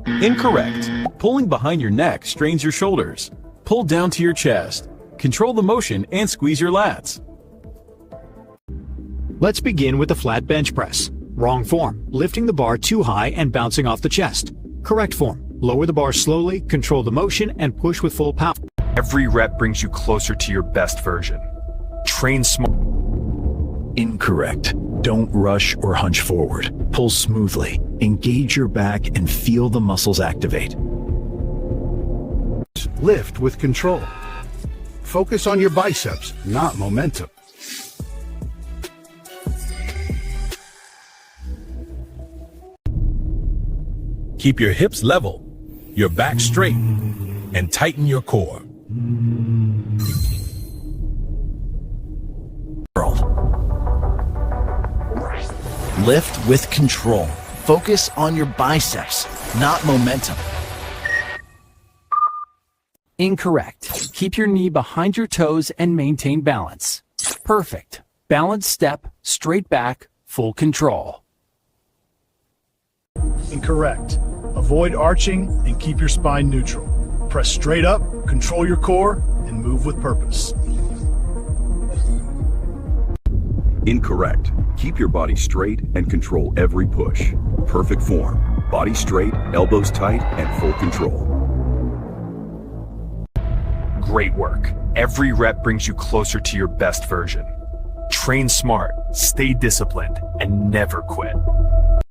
Incorrect. Pulling behind your neck strains your shoulders. Pull down to your chest. Control the motion and squeeze your lats. Let's begin with the flat bench press. Wrong form, lifting the bar too high and bouncing off the chest. Correct form, lower the bar slowly, control the motion, and push with full power. Every rep brings you closer to your best version. Train smart. Incorrect. Don't rush or hunch forward. Pull smoothly. Engage your back and feel the muscles activate. Lift with control. Focus on your biceps, not momentum. Keep your hips level, your back straight, and tighten your core. Lift with control. Focus on your biceps, not momentum. Incorrect. Keep your knee behind your toes and maintain balance. Perfect. Balanced step, straight back, full control. Incorrect. Avoid arching and keep your spine neutral. Press straight up, control your core, and move with purpose. Incorrect. Keep your body straight and control every push. Perfect form. Body straight, elbows tight, and full control. Great work. Every rep brings you closer to your best version. Train smart, stay disciplined, and never quit.